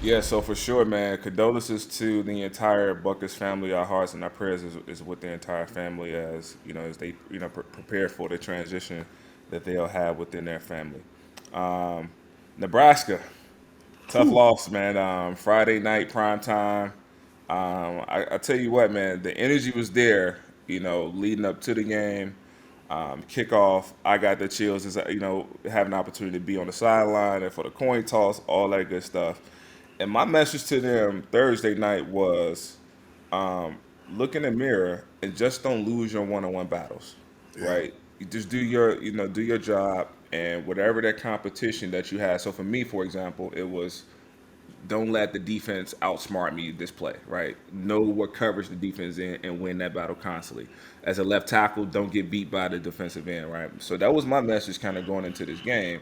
Yeah, so for sure, man. Condolences to the entire Butkus family. Our hearts and our prayers is with the entire family as as they prepare for the transition that they'll have within their family. Um, Nebraska, tough Whew. loss, man. Friday night prime time. I tell you what, man, the energy was there. Leading up to the game, kickoff. I got the chills as having an opportunity to be on the sideline and for the coin toss, all that good stuff. And my message to them Thursday night was look in the mirror and just don't lose your one-on-one battles, Yeah. right? You just do your job and whatever that competition that you have. So for me, for example, it was don't let the defense outsmart me this play, right? Know what coverage the defense in and win that battle constantly. As a left tackle, don't get beat by the defensive end, right? So that was my message kind of going into this game.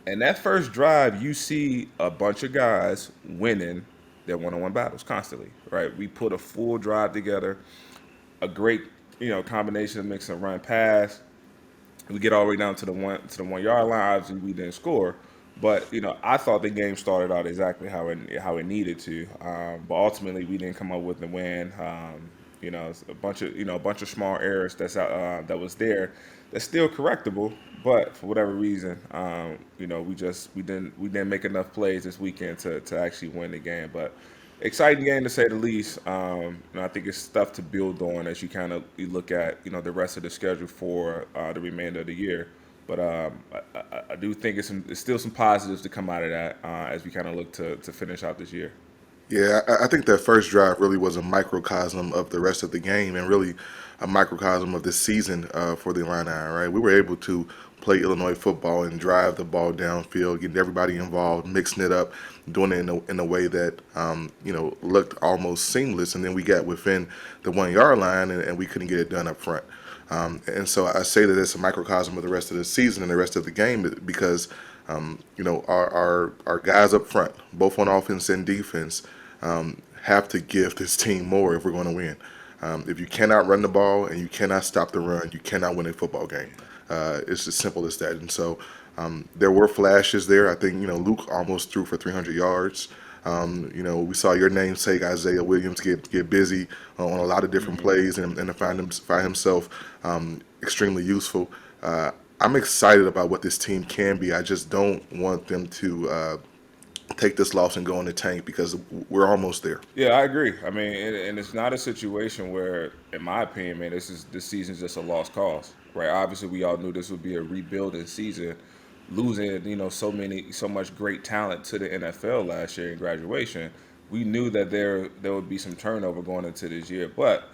And that first drive, you see a bunch of guys winning their one-on-one battles constantly, right? We put a full drive together, a great, combination of mix and run pass. We get all the way down to the 1 yard line. Obviously, we didn't score, but I thought the game started out exactly how it needed to. But ultimately, we didn't come up with the win. It's a bunch of small errors that was there that's still correctable. But for whatever reason, we didn't make enough plays this weekend to actually win the game. But exciting game to say the least. And I think it's stuff to build on as you look at the rest of the schedule for the remainder of the year. But I do think it's still some positives to come out of that as we kind of look to finish out this year. Yeah, I think that first drive really was a microcosm of the rest of the game and really a microcosm of the season for the Illini, right? We were able to play Illinois football and drive the ball downfield, getting everybody involved, mixing it up, doing it in a way that, looked almost seamless. And then we got within the 1 yard line and we couldn't get it done up front. And so I say that it's a microcosm of the rest of the season and the rest of the game because, our guys up front, both on offense and defense, have to give this team more if we're going to win. If you cannot run the ball and you cannot stop the run, you cannot win a football game. It's as simple as that. And so there were flashes there. I think Luke almost threw for 300 yards. We saw your namesake Isaiah Williams get busy on a lot of different Hmm. plays and to find himself extremely useful. I'm excited about what this team can be. I just don't want them to take this loss and go in the tank because we're almost there. Yeah, I agree. I mean, and it's not a situation where, in my opinion, man, this season's just a lost cause, right? Obviously, we all knew this would be a rebuilding season, losing so much great talent to the NFL last year in graduation. We knew that there would be some turnover going into this year, but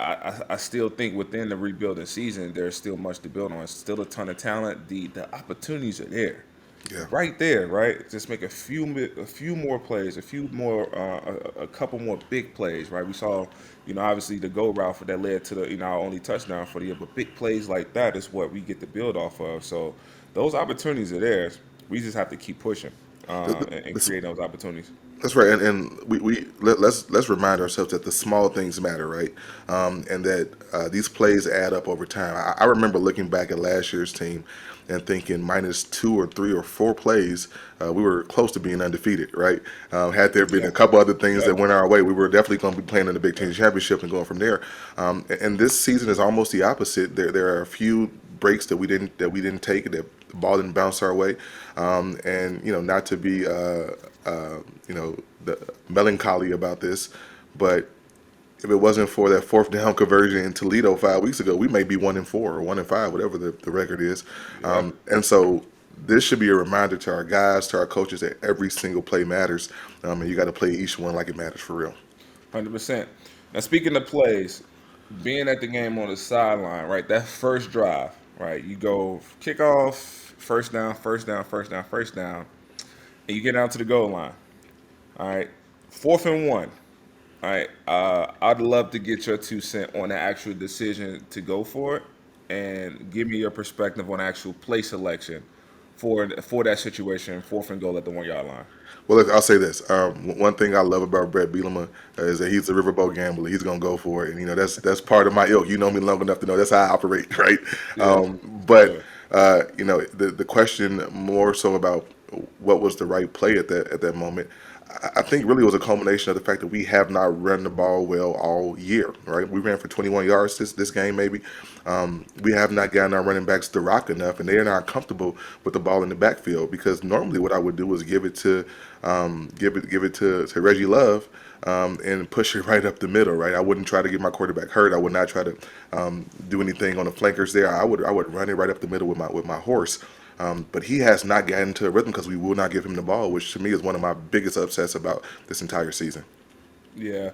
I still think within the rebuilding season, there's still much to build on. Still a ton of talent. The opportunities are there, Yeah. right there, right? Just make a few more plays, a couple more big plays, right? We saw, obviously the go route for that led to the our only touchdown for the year, but big plays like that is what we get to build off of. So those opportunities are there. We just have to keep pushing and This, create those opportunities. that's right, and let's remind ourselves that the small things matter, right? And that these plays add up over time. I remember looking back at last year's team and thinking minus 2 or 3 or 4 plays, we were close to being undefeated, right? Had there been Yeah. a couple other things that Yep. went our way, we were definitely going to be playing in the Big Ten championship and going from there. And this season is almost the opposite. There are a few breaks that we didn't take that the ball didn't bounce our way, and not to be the melancholy about this, but if it wasn't for that fourth down conversion in Toledo 5 weeks ago, we may be 1-4 or 1-5, whatever the record is. Yep. And so this should be a reminder to our guys, to our coaches, that every single play matters, and you got to play each one like it matters for real. 100%. Now, speaking of plays, being at the game on the sideline, right? That first drive, right? You go kickoff, first down, first down, first down, first down, and you get down to the goal line. All right, 4th and 1. All right, I'd love to get your 2 cent on the actual decision to go for it, and give me your perspective on actual play selection for that situation, 4th and goal at the 1 yard line. Well, look, I'll say this. One thing I love about Brett Bielema is that he's a riverboat gambler. He's gonna go for it, and that's part of my ilk. You know me long enough to know that's how I operate, right? Yeah, for But sure. the question more so about what was the right play at that moment. I think really it was a culmination of the fact that we have not run the ball well all year. Right, we ran for 21 yards this game maybe. We have not gotten our running backs to rock enough, and they are not comfortable with the ball in the backfield. Because normally what I would do is give it to to Reggie Love, and push it right up the middle. Right, I wouldn't try to get my quarterback hurt. I would not try to do anything on the flankers there. I would run it right up the middle with my horse. But he has not gotten into a rhythm because we will not give him the ball, which to me is one of my biggest upsets about this entire season. Yeah.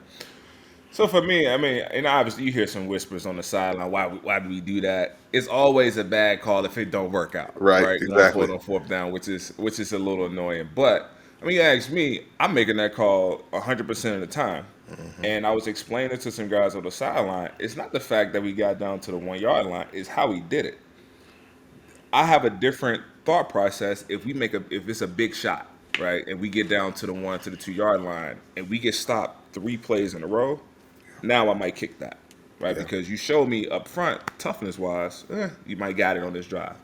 So for me, I mean, and obviously you hear some whispers on the sideline. Why do we do that? It's always a bad call if it don't work out, Right, right? Going for exactly. it on fourth down, which is a little annoying. But I mean, you ask me, I'm making that call 100% of the time. And I was explaining to some guys on the sideline, it's not the fact that we got down to the 1 yard line, it's how we did it. I have a different thought process if it's a big shot, right? And we get down to the 1 to the 2 yard line and we get stopped 3 plays in a row. Now I might kick that, right? Yeah, Because you showed me up front, toughness wise, you might got it on this drive.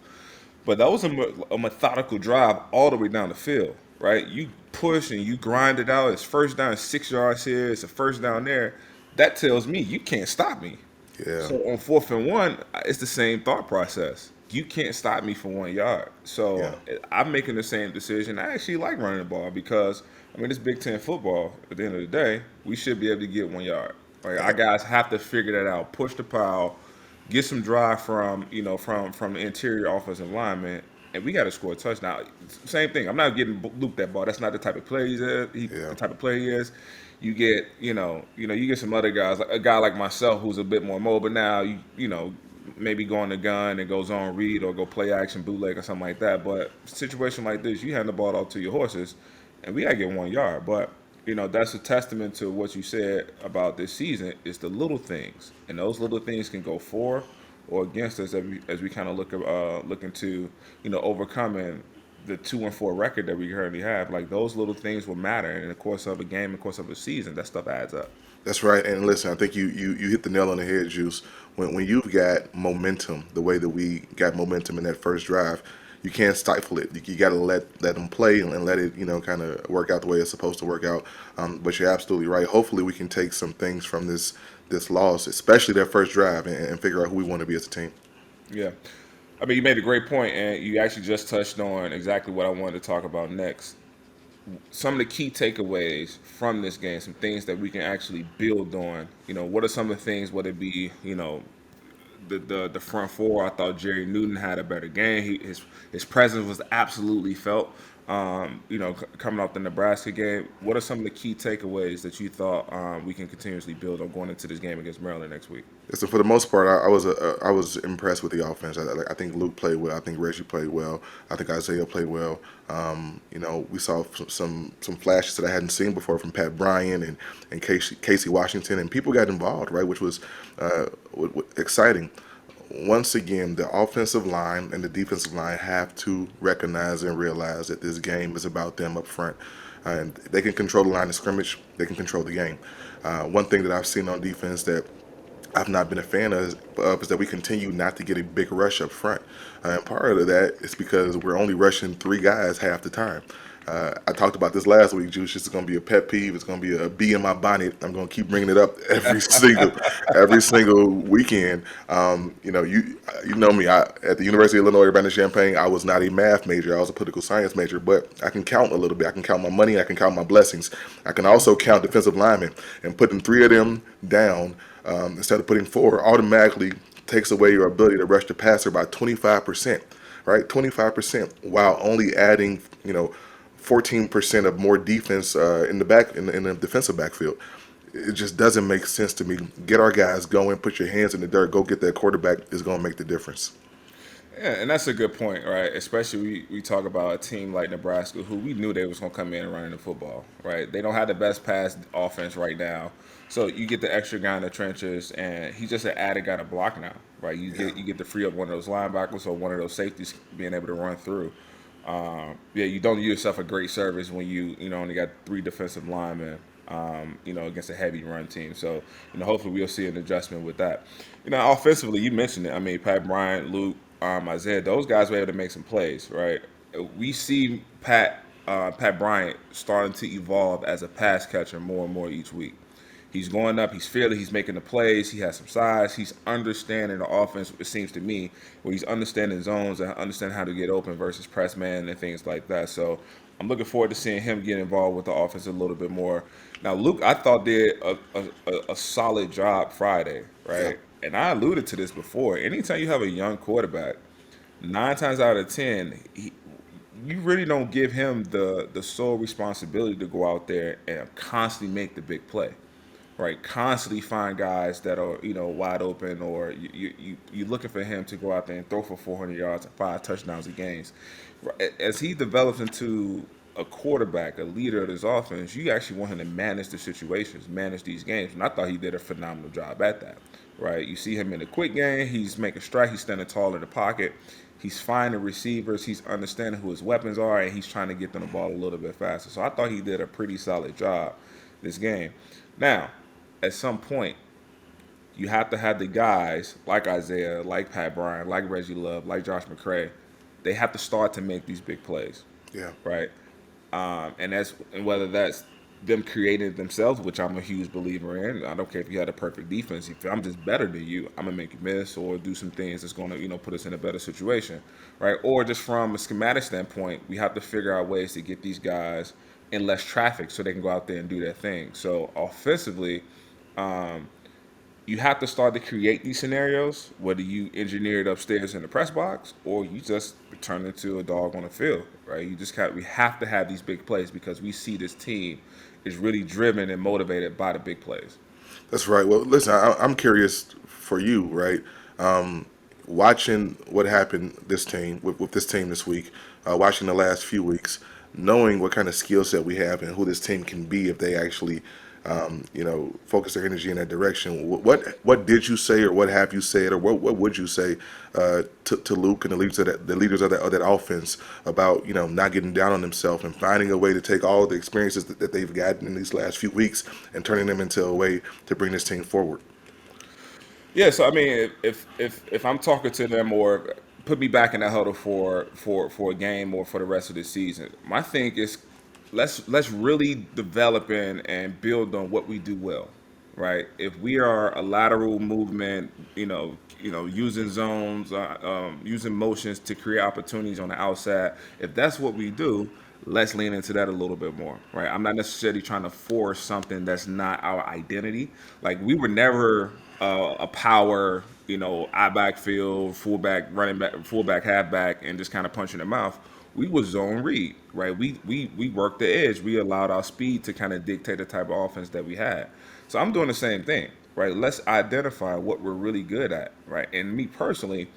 But that was a methodical drive all the way down the field, right? You push and you grind it out. It's first down, 6 yards here. It's a first down there. That tells me you can't stop me. yeah, So on fourth and one, it's the same thought process. You can't stop me for 1 yard. yeah. So I'm making the same decision. I actually like running the ball because I mean it's Big Ten football. At the end of the day, we should be able to get 1 yard. Like our guys have to figure that out. Push the pile, get some drive from from the interior offensive lineman, and we got to score a touchdown. Same thing. I'm not getting Luke that ball. That's not the type of play Yeah. the type of player he is. You get you get some other guys like a guy like myself who's a bit more mobile now. Maybe go on the gun and goes on read or go play action bootleg or something like that. But situation like this, you hand the ball off to your horses, and we gotta get 1 yard. But that's a testament to what you said about this season. It's the little things, and those little things can go for or against us as we kind of look into overcoming the 2-4 record that we currently have. Like those little things will matter in the course of a game, in the course of a season. That stuff adds up. That's right. And listen, I think you hit the nail on the head, Juice. When you've got momentum, the way that we got momentum in that first drive, you can't stifle it. You got to let them play and let it kind of work out the way it's supposed to work out. But you're absolutely right. Hopefully, we can take some things from this loss, especially that first drive, and figure out who we want to be as a team. Yeah. I mean, you made a great point, and you actually just touched on exactly what I wanted to talk about next. Some of the key takeaways from this game, some things that we can actually build on. What are some of the things? Whether it be, the front four. I thought Jerry Newton had a better game. His presence was absolutely felt. Coming off the Nebraska game, what are some of the key takeaways that you thought we can continuously build on going into this game against Maryland next week? So for the most part, I was impressed with the offense. I think Luke played well. I think Reggie played well. I think Isaiah played well. We saw some flashes that I hadn't seen before from Pat Bryan and Casey Washington, and people got involved, right, which was exciting. Once again, the offensive line and the defensive line have to recognize and realize that this game is about them up front. And they can control the line of scrimmage. They can control the game. One thing that I've seen on defense that I've not been a fan of is that we continue not to get a big rush up front. And part of that is because we're only rushing 3 guys half the time. I talked about this last week, Juice. This is going to be a pet peeve. It's going to be a bee in my bonnet. I'm going to keep bringing it up every single weekend. You know me. At the University of Illinois Urbana-Champaign, I was not a math major. I was a political science major, but I can count a little bit. I can count my money. I can count my blessings. I can also count defensive linemen, and putting 3 of them down instead of putting 4 automatically takes away your ability to rush the passer by 25%, right? 25%, while only adding 14% of more defense in the defensive backfield. It just doesn't make sense to me. Get our guys going, put your hands in the dirt, go get that quarterback is going to make the difference. Yeah, and that's a good point, right? Especially we talk about a team like Nebraska, who we knew they was going to come in and run the football, right? They don't have the best pass offense right now, so you get the extra guy in the trenches, and he's just an added guy to block now, right? You get to free up one of those linebackers or one of those safeties being able to run through. You don't do yourself a great service when you only got 3 defensive linemen, against a heavy run team. So, hopefully we'll see an adjustment with that. Offensively, you mentioned it. I mean, Pat Bryant, Luke, Isaiah, those guys were able to make some plays, right? we see Pat Bryant starting to evolve as a pass catcher more and more each week. He's going up. He's fearless. He's making the plays. He has some size. He's understanding the offense. It seems to me where he's understanding zones and understanding how to get open versus press man and things like that. So I'm looking forward to seeing him get involved with the offense a little bit more. Now, Luke, I thought did a solid job Friday, Yeah, right? And I alluded to this before. Anytime you have a young quarterback, 9 times out of 10, you really don't give him the sole responsibility to go out there and constantly make the big play, right? Constantly find guys that are wide open, or you're looking for him to go out there and throw for 400 yards and 5 touchdowns a games. As he develops into a quarterback, a leader of this offense, you actually want him to manage the situations, manage these games, and I thought he did a phenomenal job at that. Right? You see him in the quick game, he's making strike, he's standing tall in the pocket. He's finding receivers. He's understanding who his weapons are, and he's trying to get them the ball a little bit faster. So I thought he did a pretty solid job this game. Now, at some point, you have to have the guys like Isaiah, like Pat Bryant, like Reggie Love, like Josh McCray. They have to start to make these big plays, yeah. right? And whether that's them creating it themselves, which I'm a huge believer in. I don't care if you had a perfect defense. If I'm just better than you, I'm gonna make you miss or do some things that's gonna put us in a better situation, right? Or just from a schematic standpoint, we have to figure out ways to get these guys in less traffic so they can go out there and do their thing. So offensively, you have to start to create these scenarios, whether you engineer it upstairs in the press box or you just turn into a dog on the field, right? We have to have these big plays because we see this team is really driven and motivated by the big plays. That's right. Well, listen, I'm curious for you, right? Watching what happened with this team this week, watching the last few weeks, knowing what kind of skill set we have and who this team can be if they actually, focus their energy in that direction. What did you say, or what have you said, or what would you say to Luke and the leaders of that offense about not getting down on themselves and finding a way to take all the experiences that they've gotten in these last few weeks and turning them into a way to bring this team forward? Yeah, so I mean, if I'm talking to them or put me back in that huddle for a game or for the rest of the season, my thing is let's really develop and build on what we do well, right? If we are a lateral movement, using zones, using motions to create opportunities on the outside, if that's what we do, let's lean into that a little bit more, right? I'm not necessarily trying to force something that's not our identity. Like we were never a power, I backfield, fullback, running back, fullback, halfback, and just kind of punch in the mouth. We was zone read, right? We worked the edge. We allowed our speed to kind of dictate the type of offense that we had. So I'm doing the same thing, right? Let's identify what we're really good at, right? And me personally,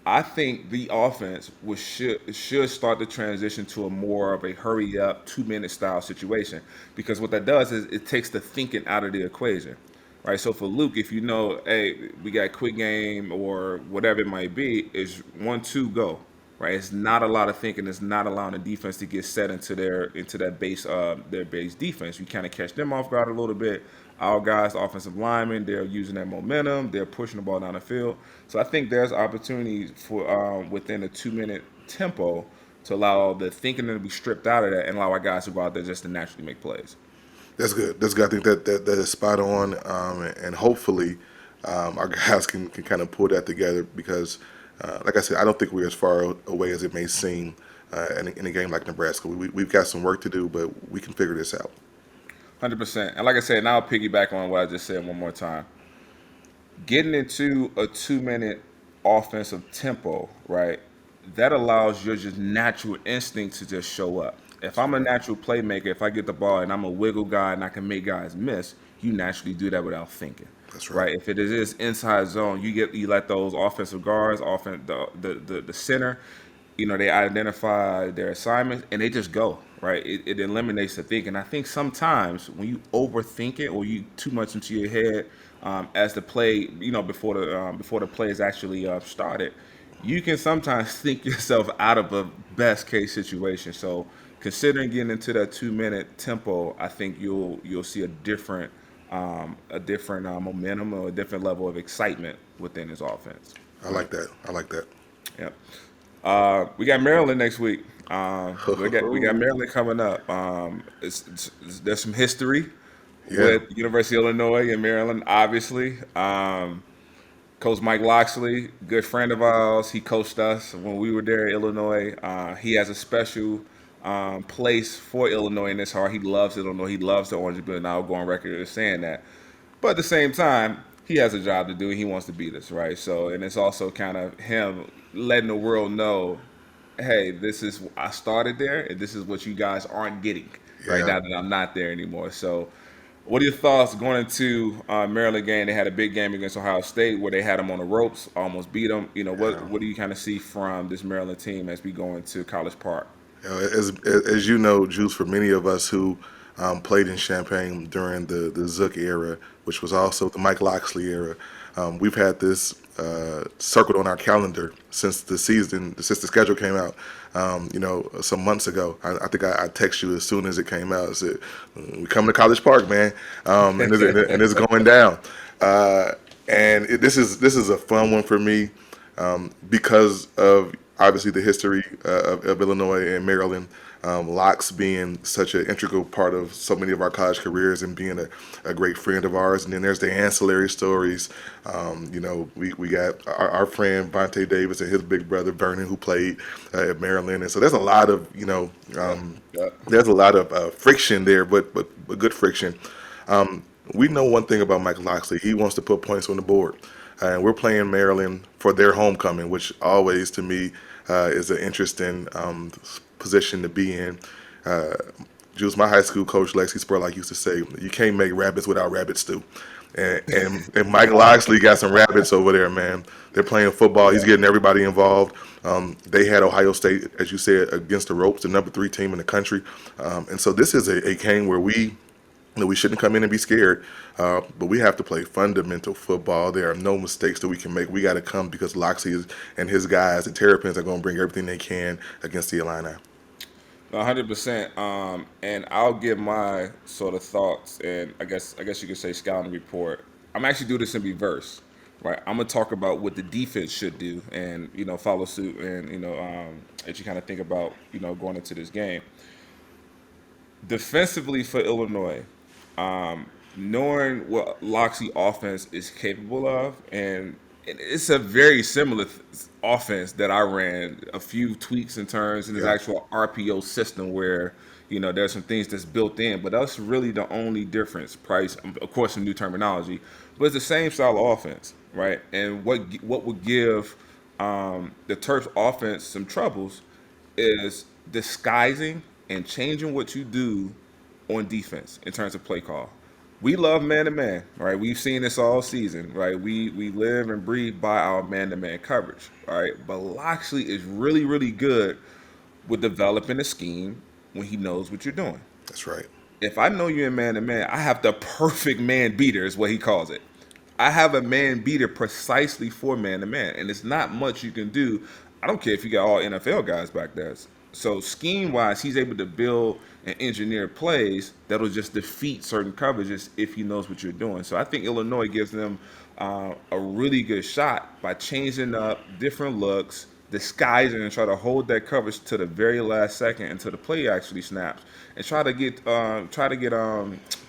I think the offense should start to transition to a more of a hurry up 2 minute style situation because what that does is it takes the thinking out of the equation, right? So for Luke, if hey, we got quick game or whatever it might be, is 1-2 go, right? It's not a lot of thinking. It's not allowing the defense to get set into that their base defense. You kind of catch them off guard a little bit. Our guys, the offensive linemen, they're using that momentum. They're pushing the ball down the field. So I think there's opportunities for within a 2 minute tempo to allow the thinking to be stripped out of that and allow our guys to go out there just to naturally make plays. That's good. That's good. I think that is spot on, and hopefully our guys can kind of pull that together because, like I said, I don't think we're as far away as it may seem in a game like Nebraska. We've got some work to do, but we can figure this out. 100%. And like I said, now I'll piggyback on what I just said one more time. Getting into a 2 minute offensive tempo, right? That allows your just natural instinct to just show up. If I'm a natural playmaker, if I get the ball and I'm a wiggle guy and I can make guys miss, you naturally do that without thinking, That's right. right? If it is inside zone, you let those offensive guards, the center, they identify their assignments and they just go, right? It eliminates the thinking. I think sometimes when you overthink it or you too much into your head as the play, before the play is actually started, you can sometimes think yourself out of a best case situation. So considering getting into that 2 minute tempo, I think you'll see a different momentum or a different level of excitement within his offense. I like that. I like that. Yep. We got Maryland next week. We got Maryland coming up. There's some history Yeah, with University of Illinois and Maryland, obviously. Coach Mike Loxley, good friend of ours. He coached us when we were there at Illinois. He has a special place for Illinois in his heart. He loves Illinois. He loves the Orange and Blue, and I'll go on record as saying that. But at the same time, he has a job to do. He wants to beat us, right? So, and it's also kind of him letting the world know, hey, this is I started there, and this is what you guys aren't getting right yeah. now that I'm not there anymore. So, what are your thoughts going into Maryland game? They had a big game against Ohio State where they had them on the ropes, almost beat them. What do you kind of see from this Maryland team as we go into College Park? As you know, Juice, for many of us who played in Champaign during the Zook era, which was also the Mike Loxley era, we've had this circled on our calendar since the schedule came out. Some months ago, I think I text you as soon as it came out. I said, "We come to College Park, man," and it's going down. This is a fun one for me because of obviously the history of Illinois and Maryland, Locks being such an integral part of so many of our college careers and being a great friend of ours. And then there's the ancillary stories. We got our friend Vontae Davis and his big brother Vernon who played at Maryland. And so there's a lot of, Yeah. there's a lot of friction there, but good friction. We know one thing about Mike Loxley. He wants to put points on the board. And we're playing Maryland for their homecoming, which always, to me, is an interesting position to be in. Juice, my high school coach, Lexi Spurlock, used to say, you can't make rabbits without rabbit stew. And Mike Loxley got some rabbits over there, man. They're playing football. He's getting everybody involved. They had Ohio State, as you said, against the ropes, the number 3 team in the country. And so this is a game where we shouldn't come in and be scared, but we have to play fundamental football. There are no mistakes that we can make. We got to come because Loxley and his guys, the Terrapins, are going to bring everything they can against the Illini. 100%. And I'll give my sort of thoughts, and I guess you could say scouting report. I'm actually do this in reverse, right? I'm gonna talk about what the defense should do, and follow suit, and as you kind of think about going into this game defensively for Illinois. Knowing what Loxley offense is capable of, and it's a very similar offense that I ran. A few tweaks and turns in his Yeah, actual RPO system, where there's some things that's built in, but that's really the only difference. Price, of course, some new terminology, but it's the same style of offense, right? And what would give the Terps offense some troubles is disguising and changing what you do on defense in terms of play call. We love man to man, right? We've seen this all season, right? We live and breathe by our man to man coverage, all right? But Loxley is really, really good with developing a scheme when he knows what you're doing. that's right. If I know you're in man to man, I have the perfect man beater, is what he calls it. I have a man beater precisely for man to man, and it's not much you can do. I don't care if you got all NFL guys back there. So scheme wise, he's able to build and engineer plays that'll just defeat certain coverages if he knows what you're doing. So I think Illinois gives them a really good shot by changing up different looks, disguising, and try to hold that coverage to the very last second until the play actually snaps, and try to get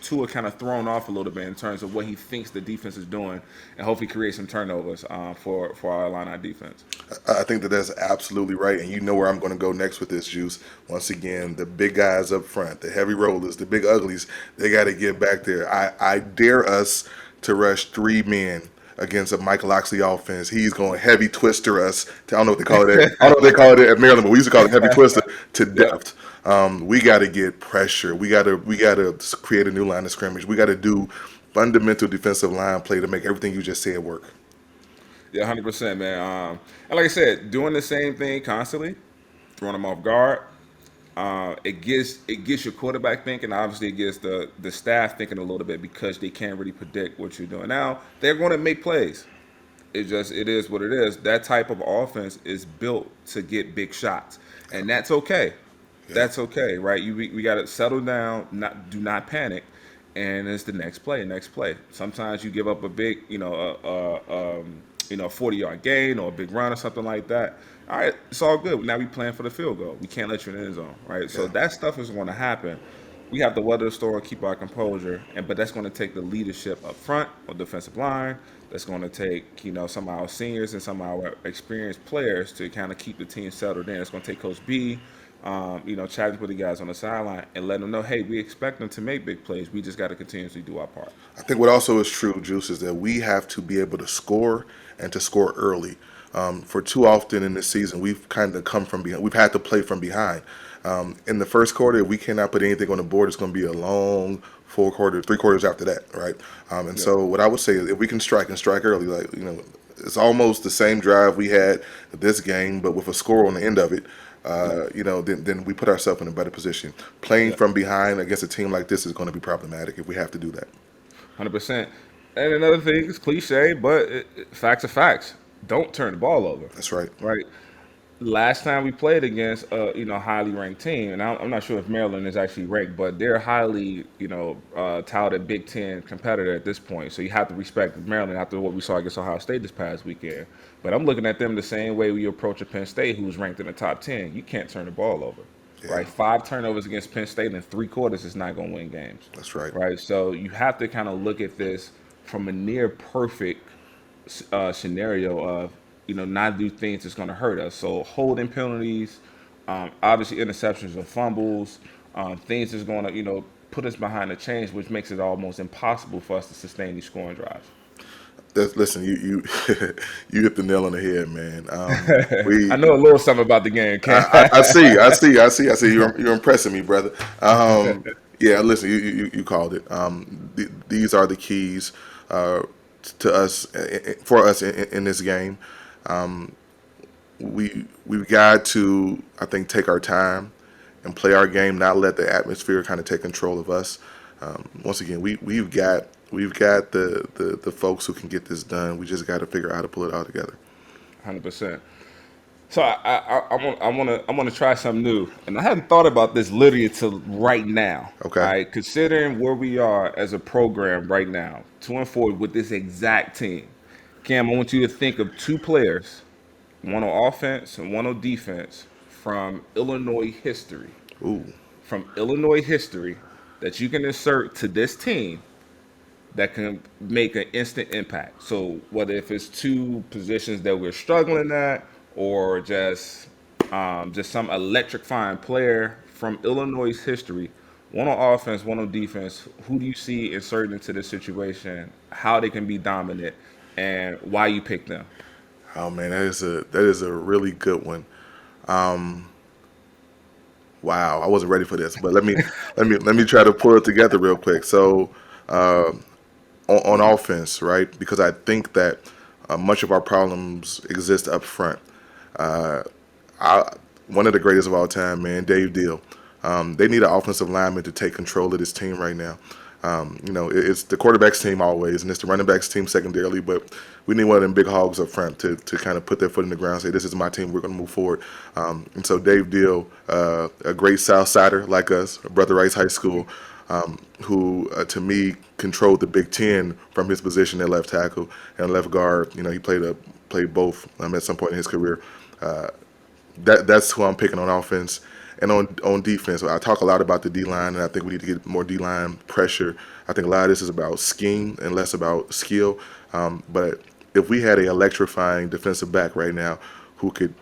Tua kind of thrown off a little bit in terms of what he thinks the defense is doing, and hopefully create some turnovers for our Illini defense. I think that that's absolutely right. And you know where I'm going to go next with this, Juice. Once again, the big guys up front, the heavy rollers, the big uglies, they got to get back there. I dare us to rush 3 men against a Mike Loxley offense. He's going to heavy twister us. I don't know what they call it. I don't know what they call it at Maryland, but we used to call it heavy twister to Yep. death. We got to get pressure. We got to create a new line of scrimmage. We got to do fundamental defensive line play to make everything you just said work. Yeah, 100%, man. And like I said, doing the same thing constantly, throwing them off guard. It gets your quarterback thinking. Obviously, it gets the staff thinking a little bit because they can't really predict what you're doing. Now they're going to make plays. It is what it is. That type of offense is built to get big shots, and that's okay. Yeah. That's okay, right? We got to settle down. Do not panic, and it's the next play. Next play. Sometimes you give up a big, a 40-yard gain or a big run or something like that. All right, it's all good. Now we playing for the field goal. We can't let you in the end zone, right? So Yeah. that stuff is going to happen. We have to weather the storm, keep our composure, but that's going to take the leadership up front or defensive line. That's going to take some of our seniors and some of our experienced players to kind of keep the team settled in. It's going to take Coach B, chatting with the guys on the sideline and letting them know, hey, we expect them to make big plays. We just got to continuously do our part. I think what also is true, Juice, is that we have to be able to score and to score early. For too often in this season, we've kind of come from behind. We've had to play from behind. In the first quarter, if we cannot put anything on the board, it's going to be a long 4 quarters, 3 quarters after that, right? And Yeah. so what I would say is if we can strike and strike early, like, it's almost the same drive we had this game, but with a score on the end of it. Yeah. Then we put ourselves in a better position. Playing Yeah. from behind against a team like this is going to be problematic if we have to do that. 100%. And another thing, it's cliche, but facts are facts. Don't turn the ball over, That's right. right? Last time we played against a highly ranked team, and I'm not sure if Maryland is actually ranked, but they're a highly touted Big Ten competitor at this point. So you have to respect Maryland after what we saw against Ohio State this past weekend. But I'm looking at them the same way we approach a Penn State, who's ranked in the top 10. You can't turn the ball over, Yeah, right? 5 turnovers against Penn State in 3 quarters is not going to win games, that's right. right? So you have to kind of look at this from a near perfect scenario of not do things that's going to hurt us. So holding penalties, obviously interceptions or fumbles, things that's going to put us behind the chains, which makes it almost impossible for us to sustain these scoring drives. Listen, you you hit the nail on the head, man. We I know a little something about the game, Cam. I see, I see, I see, I see. You're impressing me, brother. Yeah, listen, you called it. These are the keys uh, to us for us in this game. We've got to, I think, take our time and play our game, not let the atmosphere kind of take control of us. Once again, we've got the folks who can get this done. We just got to figure out how to pull it all together. 100%. So I want to try something new, and I hadn't thought about this literally until right now. All Okay. right, considering where we are as a program right now, 2-4 with this exact team. Cam, I want you to think of 2 players, one on offense and one on defense, from Illinois history. Ooh. From Illinois history that you can insert to this team that can make an instant impact. So whether if it's 2 positions that we're struggling at, or just some electrifying player from Illinois history, one on offense, one on defense, who do you see inserted into this situation? How they can be dominant, and why you pick them? Oh man, that is a really good one. Wow, I wasn't ready for this, but let me try to pull it together real quick. So on offense, right? Because I think that much of our problems exist up front. I, one of the greatest of all time, man, Dave Deal. They need an offensive lineman to take control of this team right now. It's the quarterback's team always, and it's the running backs team secondarily. But we need one of them big hogs up front to kind of put their foot in the ground, and say, "This is my team. We're going to move forward." And so Dave Deal, a great South Sider like us, Brother Rice High School, who to me controlled the Big Ten from his position at left tackle and left guard. He played both at some point in his career. That's who I'm picking on offense. And on defense, I talk a lot about the D line, and I think we need to get more D line pressure. I think a lot of this is about scheme and less about skill. But if we had a electrifying defensive back right now who could,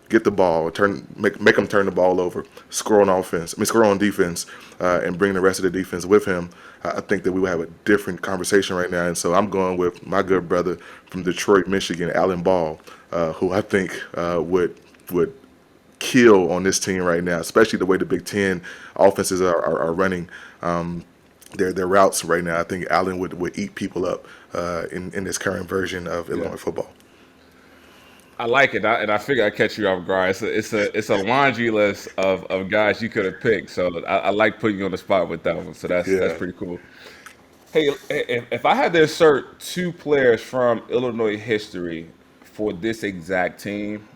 get the ball, make them turn the ball over, score on offense, score on defense, and bring the rest of the defense with him, I think that we would have a different conversation right now. And so I'm going with my good brother from Detroit, Michigan, Alan Ball, who I think would kill on this team right now, especially the way the Big Ten offenses are running their routes right now. I think Allen would eat people up in this current version of Yeah. Illinois football. I like it, and I figure I catch you off guard. It's a laundry list of guys you could have picked. So I like putting you on the spot with that one. So that's Yeah. pretty cool. Hey, if I had to insert 2 players from Illinois history for this exact team,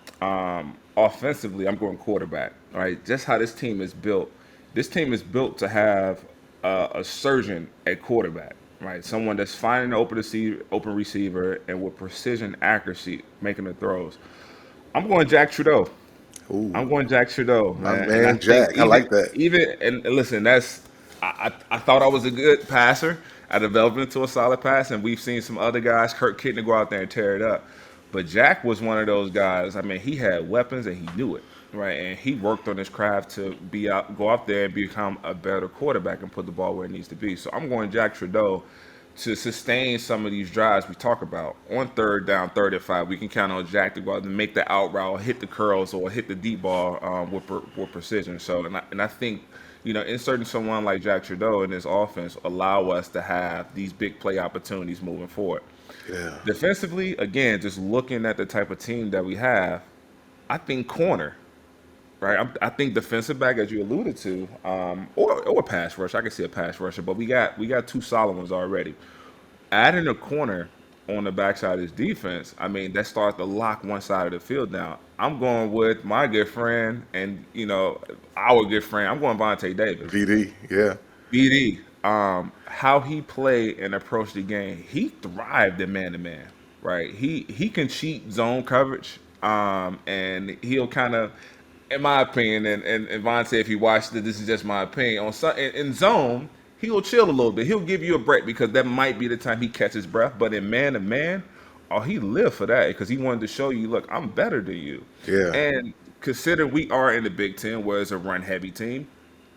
offensively, I'm going quarterback. All right, just how this team is built. This team is built to have a surgeon at quarterback. right? Someone that's finding the open receiver, and with precision accuracy making the throws. I'm going Jack Trudeau. Ooh, I'm going Jack Trudeau, my man. And I man think Jack. I like that. and listen, that's I thought I was a good passer. I developed into a solid pass, and we've seen some other guys, Kirk Kitna, go out there and tear it up. But Jack was one of those guys. I mean, he had weapons and he knew it, right? And he worked on his craft to go out there and become a better quarterback and put the ball where it needs to be. So I'm going Jack Trudeau to sustain some of these drives we talk about. On third down, 35, we can count on Jack to go out and make the out route, hit the curls, or hit the deep ball with precision. So, and I think, inserting someone like Jack Trudeau in this offense allow us to have these big play opportunities moving forward. Yeah. Defensively, again, just looking at the type of team that we have, I think corner, right? I think defensive back, as you alluded to, or pass rush. I can see a pass rusher, but we got two solid ones already. Adding a corner on the backside of his defense, I mean, that starts to lock one side of the field down. I'm going with my good friend and our good friend. I'm going Vontae Davis. VD. Yeah. BD, how he played and approached the game, he thrived in man to man, right? He can cheat zone coverage, and he'll kind of, in my opinion, and Von said if he watched it, this is just my opinion. On some, in zone, he'll chill a little bit. He'll give you a break because that might be the time he catches breath. But in man to man, oh, he lived for that because he wanted to show you, look, I'm better than you. Yeah. And consider we are in the Big Ten, where it's a run heavy team,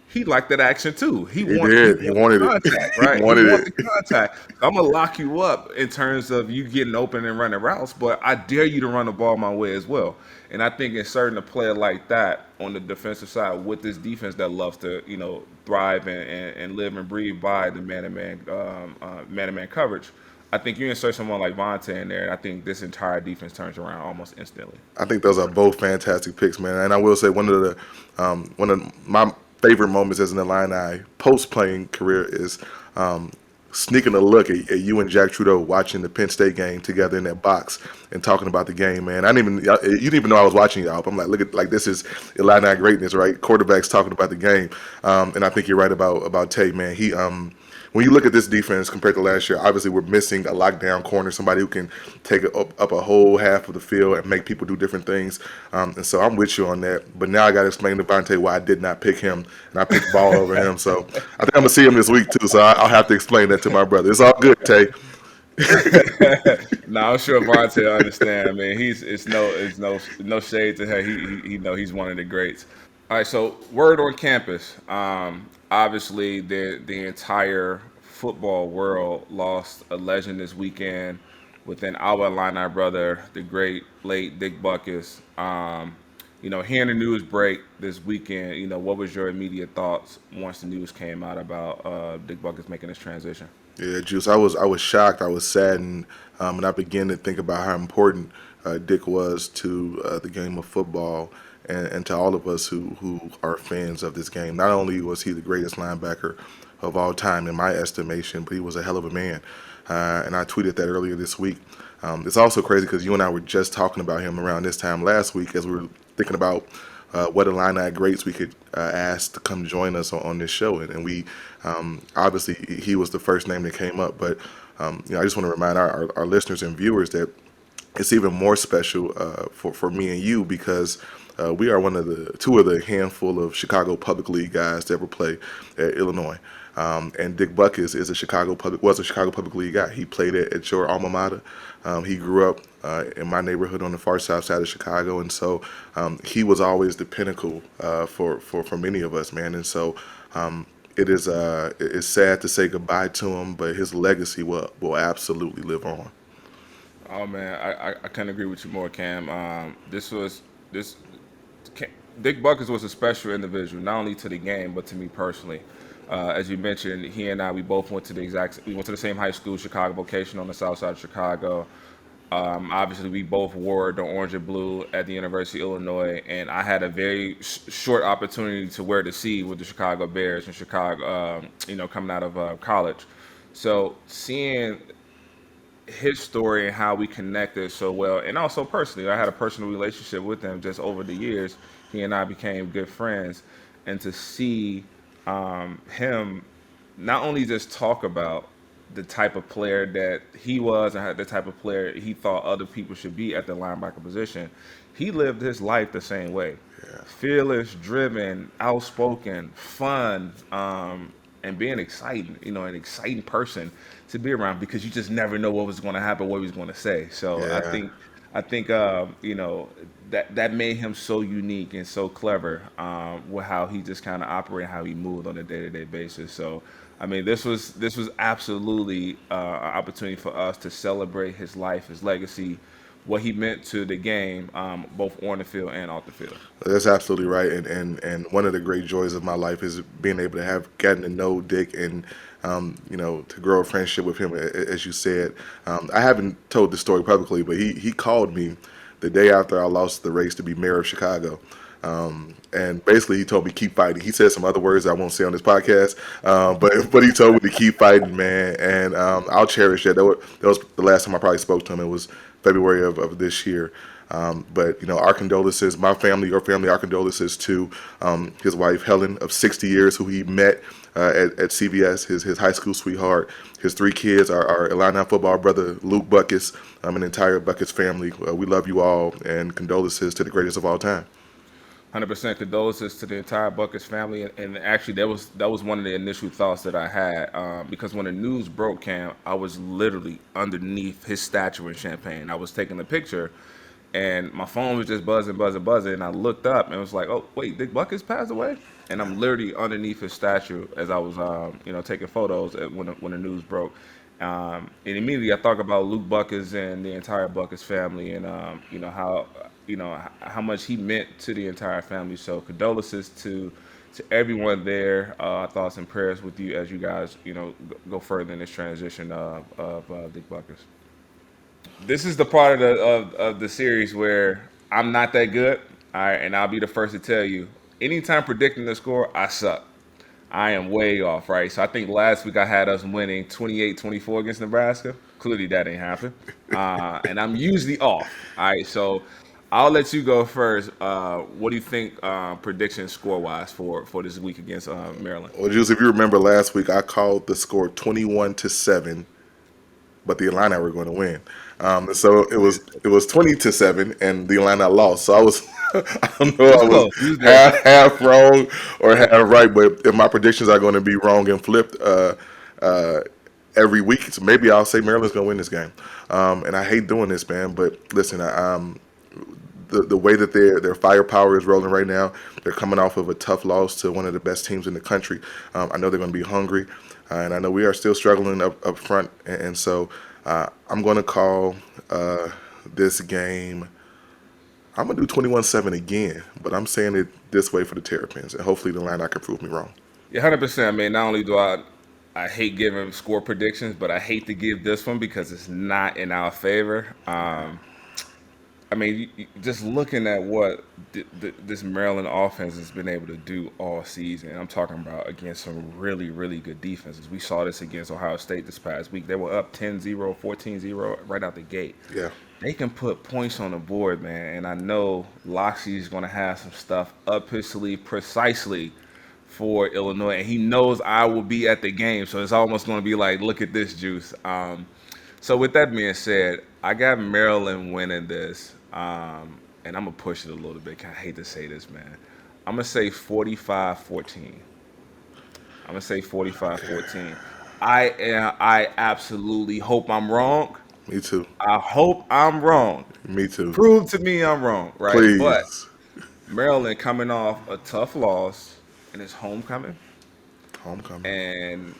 he liked that action too. He He want he did. He want the wanted it. contact, He right? He wanted want it. the contact. I'm gonna lock you up in terms of you getting open and running routes, but I dare you to run the ball my way as well. And I think inserting a player like that on the defensive side with this defense that loves to, thrive and live and breathe by the man-to-man coverage. I think you insert someone like Vontae in there, and I think this entire defense turns around almost instantly. I think those are both fantastic picks, man. And I will say one of my favorite moments as an Illini post playing career is sneaking a look at you and Jack Trudeau watching the Penn State game together in that box and talking about the game, man. I didn't even you didn't even know I was watching y'all. I'm like, look at like this is Illini greatness, right? Quarterbacks talking about the game, and I think you're right about Tay, man. He when you look at this defense compared to last year, obviously we're missing a lockdown corner, somebody who can take it up a whole half of the field and make people do different things. And so I'm with you on that. But now I got to explain to Vontae why I did not pick him and I picked Ball over him. So I think I'm gonna see him this week too. So I'll have to explain that to my brother. It's all good, Tay. No, I'm sure Vontae will understand. I mean, it's no shade to him. He know he's one of the greats. All right, so word on campus. Obviously, the entire football world lost a legend this weekend within our Illini brother, the great late Dick Butkus. Hearing the news break this weekend, what was your immediate thoughts once the news came out about Dick Butkus making this transition? Yeah, Juice. I was shocked. I was saddened, and I began to think about how important Dick was to the game of football and to all of us who are fans of this game. Not only was he the greatest linebacker of all time in my estimation, but he was a hell of a man. And I tweeted that earlier this week. It's also crazy because you and I were just talking about him around this time last week as we were thinking about what Illini greats we could ask to come join us on this show. And we obviously he was the first name that came up. But I just want to remind our listeners and viewers that it's even more special for me and you because we are two of the handful of Chicago Public League guys that ever play at Illinois. And Dick Butkus was a Chicago Public League guy. He played at your alma mater. He grew up in my neighborhood on the far south side of Chicago, and so he was always the pinnacle for many of us, man. And so it's sad to say goodbye to him, but his legacy will absolutely live on. Oh man, I couldn't agree with you more, Cam. This Dick Buckets was a special individual, not only to the game but to me personally. As you mentioned, he and I we both we went to the same high school, Chicago Vocation on the south side of Chicago. Obviously, we both wore the orange and blue at the University of Illinois, and I had a very short opportunity to wear the C with the Chicago Bears in Chicago. Coming out of college, so seeing his story and how we connected so well, and also personally, I had a personal relationship with him just over the years. He and I became good friends, and to see him not only just talk about the type of player that he was and the type of player he thought other people should be at the linebacker position. He lived his life the same way. Yeah. Fearless, driven, outspoken, fun, and being exciting, an exciting person to be around because you just never know what was going to happen, what he was going to say. So Yeah. I think, that made him so unique and so clever with how he just kind of operated, how he moved on a day to day basis. So, I mean, this was absolutely an opportunity for us to celebrate his life, his legacy, what he meant to the game, both on the field and off the field. That's absolutely right, and one of the great joys of my life is being able to have gotten to know Dick and to grow a friendship with him. As you said, I haven't told the story publicly, but he called me the day after I lost the race to be mayor of Chicago. And basically, he told me keep fighting. He said some other words I won't say on this podcast, but he told me to keep fighting, man. And I'll cherish that. That was the last time I probably spoke to him. It was February of this year. But our condolences, my family, your family, our condolences to his wife Helen of 60 years, who he met at CVS, his high school sweetheart, his three kids, our Illini football brother Luke Butkus, an entire Butkus family. We love you all, and condolences to the greatest of all time. 100% condolences to the entire Butkus family, and actually that was one of the initial thoughts that I had because when the news broke, Cam, I was literally underneath his statue in Champaign. I was taking a picture, and my phone was just buzzing, buzzing, buzzing, and I looked up and it was like, oh wait, Dick Butkus passed away, and I'm literally underneath his statue as I was taking photos when the news broke. And immediately I thought about Luke Buckers and the entire Buckers family, and how much he meant to the entire family. So condolences to everyone there. Thoughts and prayers with you as you guys go further in this transition of Dick Buckers. This is the part of the series where I'm not that good. All right, and I'll be the first to tell you. Anytime predicting the score, I suck. I am way off, right? So I think last week I had us winning 28-24 against Nebraska. Clearly that ain't happened. And I'm usually off. All right, so I'll let you go first. What do you think prediction score-wise for this week against Maryland? Well, Juice, if you remember last week, I called the score 21-7, but the Illini were going to win. So it was 20-7, and the Illini lost. So I was I don't know, It was I was close. You was there. half wrong or half right, but if my predictions are going to be wrong and flipped uh, every week, so maybe I'll say Maryland's going to win this game. And I hate doing this, man, but listen, the way that their firepower is rolling right now, they're coming off of a tough loss to one of the best teams in the country. I know they're going to be hungry, and I know we are still struggling up front. And so I'm going to call this game. I'm going to do 21-7 again, but I'm saying it this way for the Terrapins, and hopefully the line I can prove me wrong. Yeah, 100%. I mean, not only do I hate giving score predictions, but I hate to give this one because it's not in our favor. I mean, just looking at what this Maryland offense has been able to do all season, I'm talking about against some really, really good defenses. We saw this against Ohio State this past week. They were up 10-0, 14-0 right out the gate. Yeah. They can put points on the board, man. And I know Loxley's going to have some stuff up his sleeve precisely for Illinois. And he knows I will be at the game. So it's almost going to be like, look at this, Juice. So with that being said, I got Maryland winning this. And I'm going to push it a little bit. I hate to say this, man. I'm going to say 45-14. I'm going to say 45-14. I absolutely hope I'm wrong. Me too. I hope I'm wrong. Me too. Prove to me I'm wrong, right? But Please. Maryland coming off a tough loss and it's homecoming, Homecoming. and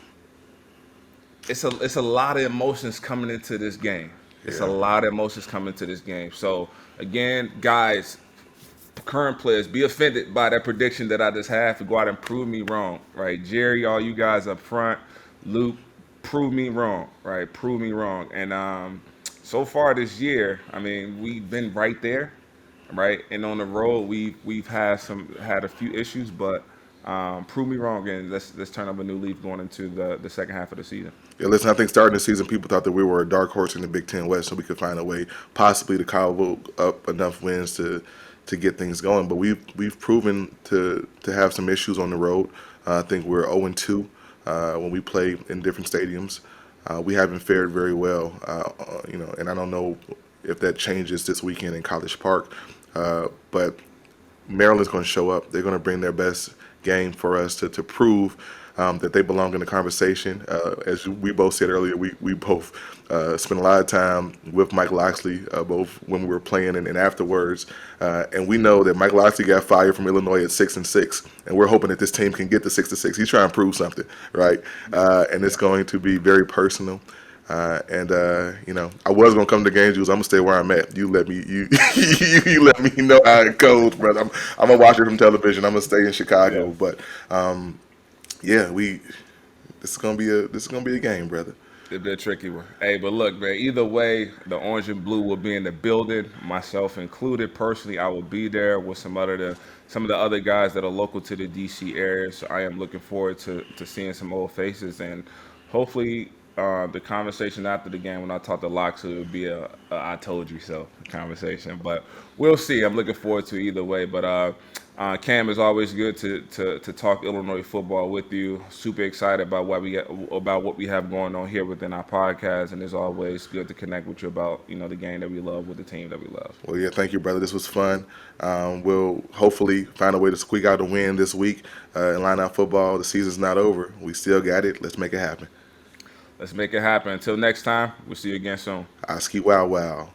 it's a lot of emotions coming into this game. It's a Yeah. lot of emotions coming to this game. So again, guys, current players, be offended by that prediction that I just had to go out and prove me wrong, right? Jerry, all you guys up front, Luke, prove me wrong, right? Prove me wrong. And so far this year, I mean, we've been right there, right? And on the road, we've had a few issues, but prove me wrong, and let's turn up a new leaf going into the second half of the season. Yeah, listen, I think starting the season, people thought that we were a dark horse in the Big Ten West, so we could find a way possibly to carve up enough wins to get things going. But we've proven to have some issues on the road. I think we're 0-2 when we play in different stadiums. we haven't fared very well, and I don't know if that changes this weekend in College Park, but Maryland's going to show up. They're going to bring their best game for us to prove that they belong in the conversation. As we both said earlier, we both spent a lot of time with Mike Loxley, both when we were playing and afterwards. And we know that Mike Loxley got fired from Illinois at 6-6, and we're hoping that this team can get to 6-6. He's trying to prove something, right? And it's going to be very personal. I was gonna come to games. I'm gonna stay where I'm at. You let me, you let me know how it goes, brother. I'm gonna watch it from television. I'm gonna stay in Yeah. Chicago, but yeah, this is gonna be a game, brother. It'd be a tricky one. Hey, but look, man, either way, the orange and blue will be in the building, myself included. Personally, I will be there with some of the other guys that are local to the DC area. So I am looking forward to seeing some old faces and hopefully the conversation after the game when I talk to Loxley will be a I told you so conversation. But we'll see. I'm looking forward to either way. But Cam, is always good to talk Illinois football with you. Super excited about what we have going on here within our podcast, and it's always good to connect with you about the game that we love with the team that we love. Well, yeah, thank you, brother. This was fun. We'll hopefully find a way to squeak out a win this week in line out football. The season's not over. We still got it. Let's make it happen. Let's make it happen. Until next time, we'll see you again soon. I ski wow wow.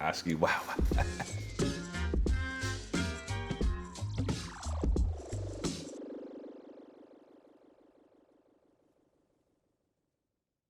I ski wow.